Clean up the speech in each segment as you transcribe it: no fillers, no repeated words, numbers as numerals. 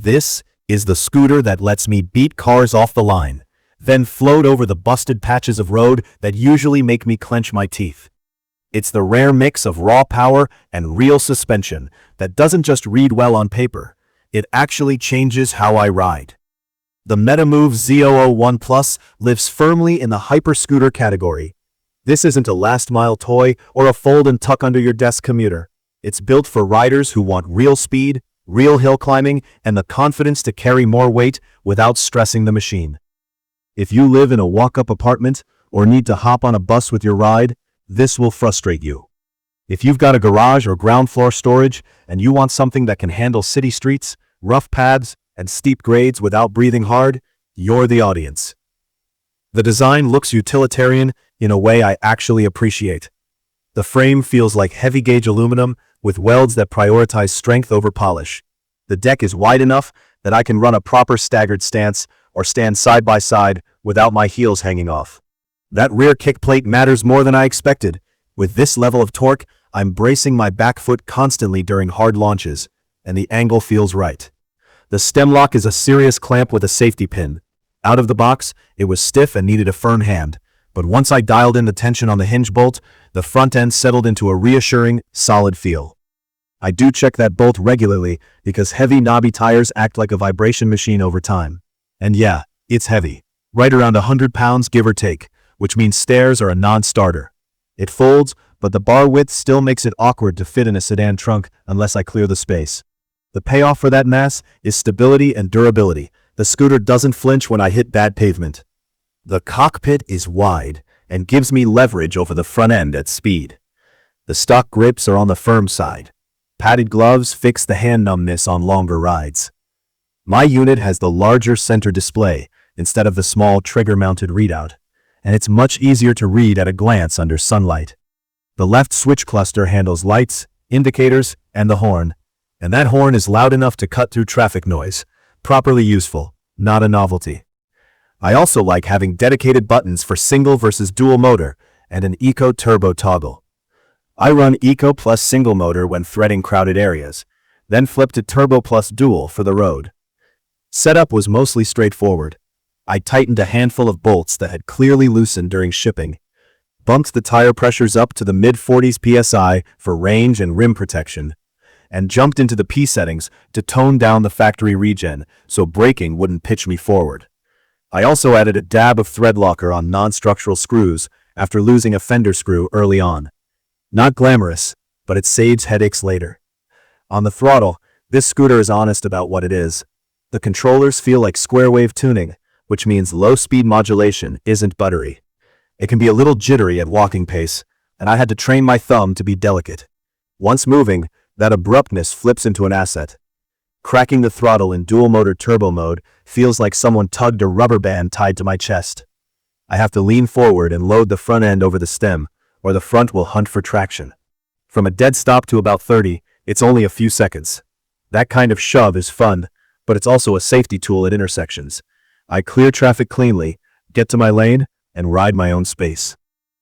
This is the scooter that lets me beat cars off the line, then float over the busted patches of road that usually make me clench my teeth. It's the rare mix of raw power and real suspension that doesn't just read well on paper, it actually changes how I ride. The MetaMoov ZO01 Plus lives firmly in the hyper-scooter category. This isn't a last-mile toy or a fold-and-tuck-under-your-desk commuter. It's built for riders who want real speed, real hill climbing, and the confidence to carry more weight without stressing the machine. If you live in a walk-up apartment or need to hop on a bus with your ride, this will frustrate you. If you've got a garage or ground floor storage and you want something that can handle city streets, rough paths, and steep grades without breathing hard, you're the audience. The design looks utilitarian in a way I actually appreciate. The frame feels like heavy-gauge aluminum with welds that prioritize strength over polish. The deck is wide enough that I can run a proper staggered stance or stand side by side without my heels hanging off. That rear kick plate matters more than I expected. With this level of torque, I'm bracing my back foot constantly during hard launches, and the angle feels right. The stem lock is a serious clamp with a safety pin. Out of the box, it was stiff and needed a firm hand, but once I dialed in the tension on the hinge bolt, the front end settled into a reassuring, solid feel. I do check that bolt regularly because heavy knobby tires act like a vibration machine over time. And yeah, it's heavy. Right around 100 pounds give or take, which means stairs are a non-starter. It folds, but the bar width still makes it awkward to fit in a sedan trunk unless I clear the space. The payoff for that mass is stability and durability. The scooter doesn't flinch when I hit bad pavement. The cockpit is wide and gives me leverage over the front end at speed. The stock grips are on the firm side. Padded gloves fix the hand numbness on longer rides. My unit has the larger center display instead of the small trigger-mounted readout, and it's much easier to read at a glance under sunlight. The left switch cluster handles lights, indicators, and the horn, and that horn is loud enough to cut through traffic noise. Properly useful, not a novelty. I also like having dedicated buttons for single versus dual motor and an Eco Turbo toggle. I run Eco plus single motor when threading crowded areas, then flip to Turbo plus dual for the road. Setup was mostly straightforward. I tightened a handful of bolts that had clearly loosened during shipping, bumped the tire pressures up to the mid-40s psi for range and rim protection, and jumped into the P settings to tone down the factory regen so braking wouldn't pitch me forward. I also added a dab of thread locker on non-structural screws after losing a fender screw early on. Not glamorous, but it saves headaches later. On the throttle, this scooter is honest about what it is. The controllers feel like square wave tuning, which means low-speed modulation isn't buttery. It can be a little jittery at walking pace, and I had to train my thumb to be delicate. Once moving, that abruptness flips into an asset. Cracking the throttle in dual-motor turbo mode feels like someone tugged a rubber band tied to my chest. I have to lean forward and load the front end over the stem, or the front will hunt for traction. From a dead stop to about 30, it's only a few seconds. That kind of shove is fun, but it's also a safety tool at intersections. I clear traffic cleanly, get to my lane, and ride my own space.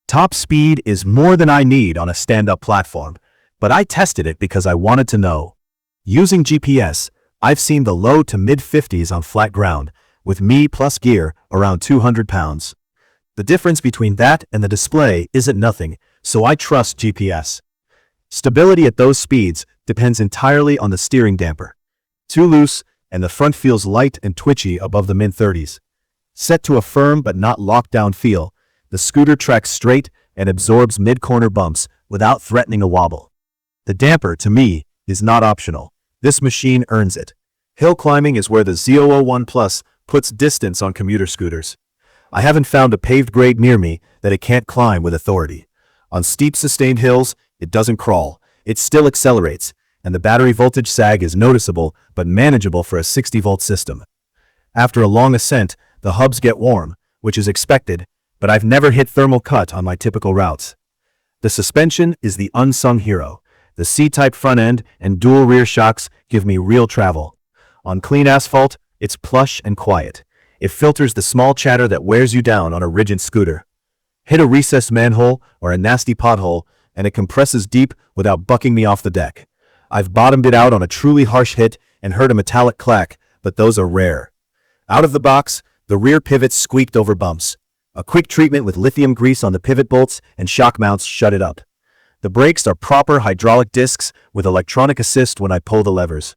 Top speed is more than I need on a stand-up platform, but I tested it because I wanted to know. Using GPS, I've seen the low to mid-50s on flat ground, with me plus gear around 200 pounds. The difference between that and the display isn't nothing, so I trust GPS. Stability at those speeds depends entirely on the steering damper. Too loose, and the front feels light and twitchy above the mid-30s. Set to a firm but not locked down feel, the scooter tracks straight and absorbs mid-corner bumps without threatening a wobble. The damper, to me, is not optional. This machine earns it. Hill climbing is where the ZO01 Plus puts distance on commuter scooters. I haven't found a paved grade near me that it can't climb with authority. On steep sustained hills, it doesn't crawl. It still accelerates, and the battery voltage sag is noticeable but manageable for a 60-volt system. After a long ascent, the hubs get warm, which is expected, but I've never hit thermal cut on my typical routes. The suspension is the unsung hero. The C-type front end and dual rear shocks give me real travel. On clean asphalt, it's plush and quiet. It filters the small chatter that wears you down on a rigid scooter. Hit a recessed manhole or a nasty pothole, and it compresses deep without bucking me off the deck. I've bottomed it out on a truly harsh hit and heard a metallic clack, but those are rare. Out of the box, the rear pivots squeaked over bumps. A quick treatment with lithium grease on the pivot bolts and shock mounts shut it up. The brakes are proper hydraulic discs with electronic assist when I pull the levers.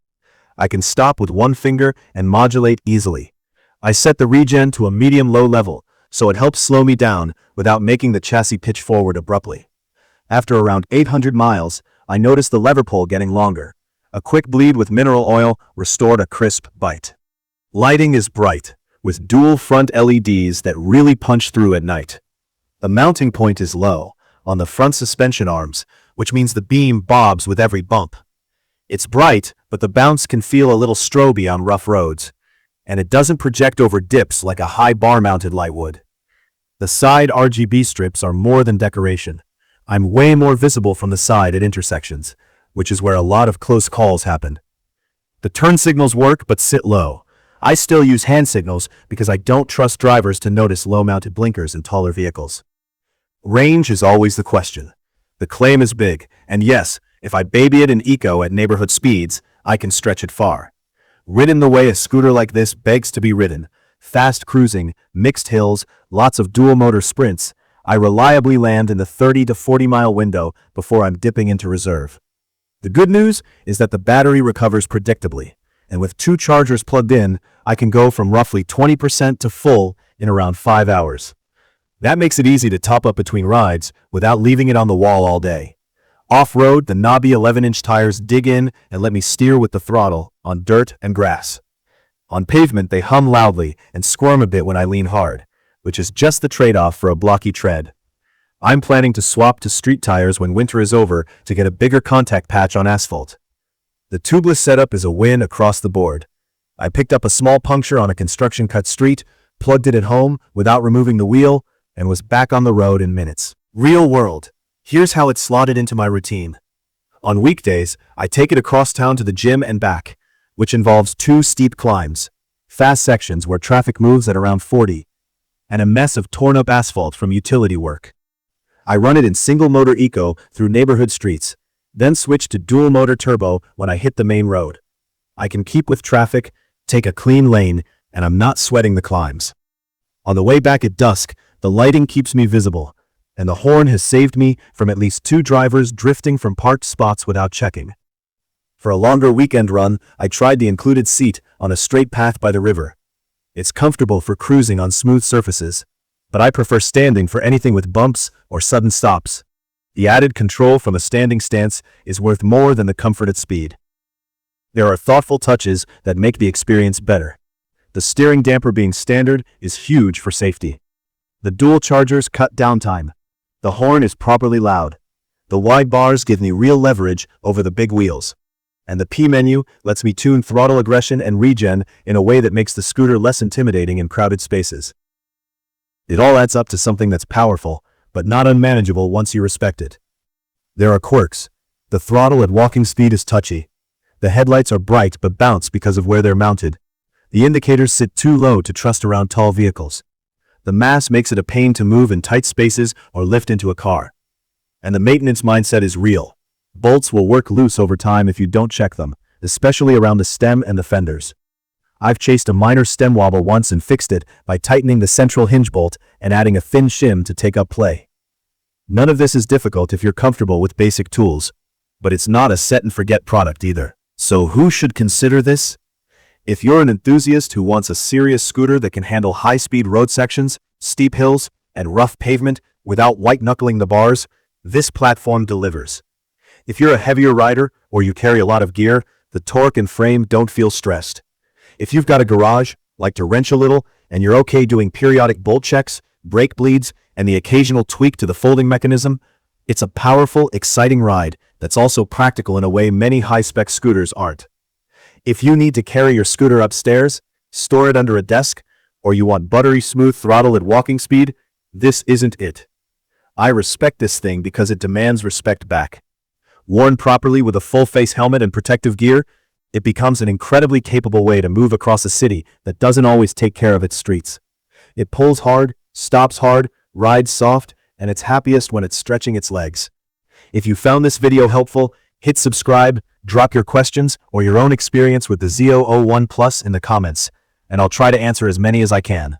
I can stop with one finger and modulate easily. I set the regen to a medium-low level, so it helps slow me down without making the chassis pitch forward abruptly. After around 800 miles, I noticed the lever pull getting longer. A quick bleed with mineral oil restored a crisp bite. Lighting is bright, with dual front LEDs that really punch through at night. The mounting point is low, on the front suspension arms, which means the beam bobs with every bump. It's bright, but the bounce can feel a little stroby on rough roads, and it doesn't project over dips like a high bar-mounted light would. The side RGB strips are more than decoration. I'm way more visible from the side at intersections, which is where a lot of close calls happen. The turn signals work but sit low. I still use hand signals because I don't trust drivers to notice low-mounted blinkers in taller vehicles. Range is always the question. The claim is big, and yes, if I baby it in eco at neighborhood speeds, I can stretch it far. Ridden the way a scooter like this begs to be ridden, fast cruising, mixed hills, lots of dual-motor sprints, I reliably land in the 30 to 40-mile window before I'm dipping into reserve. The good news is that the battery recovers predictably, and with 2 chargers plugged in, I can go from roughly 20% to full in around 5 hours. That makes it easy to top up between rides without leaving it on the wall all day. Off-road, the knobby 11-inch tires dig in and let me steer with the throttle on dirt and grass. On pavement, they hum loudly and squirm a bit when I lean hard, which is just the trade-off for a blocky tread. I'm planning to swap to street tires when winter is over to get a bigger contact patch on asphalt. The tubeless setup is a win across the board. I picked up a small puncture on a construction-cut street, plugged it at home without removing the wheel, and was back on the road in minutes. Real world. Here's how it's slotted into my routine. On weekdays, I take it across town to the gym and back, which involves 2 steep climbs, fast sections where traffic moves at around 40, and a mess of torn-up asphalt from utility work. I run it in single-motor eco through neighborhood streets, then switch to dual-motor turbo when I hit the main road. I can keep with traffic, take a clean lane, and I'm not sweating the climbs. On the way back at dusk, the lighting keeps me visible, and the horn has saved me from at least 2 drivers drifting from parked spots without checking. For a longer weekend run, I tried the included seat on a straight path by the river. It's comfortable for cruising on smooth surfaces, but I prefer standing for anything with bumps or sudden stops. The added control from a standing stance is worth more than the comfort at speed. There are thoughtful touches that make the experience better. The steering damper being standard is huge for safety. The dual chargers cut downtime. The horn is properly loud. The wide bars give me real leverage over the big wheels. And the P menu lets me tune throttle aggression and regen in a way that makes the scooter less intimidating in crowded spaces. It all adds up to something that's powerful, but not unmanageable once you respect it. There are quirks. The throttle at walking speed is touchy. The headlights are bright but bounce because of where they're mounted. The indicators sit too low to trust around tall vehicles. The mass makes it a pain to move in tight spaces or lift into a car. And the maintenance mindset is real. Bolts will work loose over time if you don't check them, especially around the stem and the fenders. I've chased a minor stem wobble once and fixed it by tightening the central hinge bolt and adding a thin shim to take up play. None of this is difficult if you're comfortable with basic tools, but it's not a set-and-forget product either. So who should consider this? If you're an enthusiast who wants a serious scooter that can handle high-speed road sections, steep hills, and rough pavement without white-knuckling the bars, this platform delivers. If you're a heavier rider or you carry a lot of gear, the torque and frame don't feel stressed. If you've got a garage, like to wrench a little, and you're okay doing periodic bolt checks, brake bleeds, and the occasional tweak to the folding mechanism, it's a powerful, exciting ride that's also practical in a way many high-spec scooters aren't. If you need to carry your scooter upstairs, store it under a desk, or you want buttery smooth throttle at walking speed, this isn't it. I respect this thing because it demands respect back. Worn properly with a full-face helmet and protective gear, it becomes an incredibly capable way to move across a city that doesn't always take care of its streets. It pulls hard, stops hard, rides soft, and it's happiest when it's stretching its legs. If you found this video helpful, hit subscribe, Drop your questions or your own experience with the ZO01 Plus in the comments, and I'll try to answer as many as I can.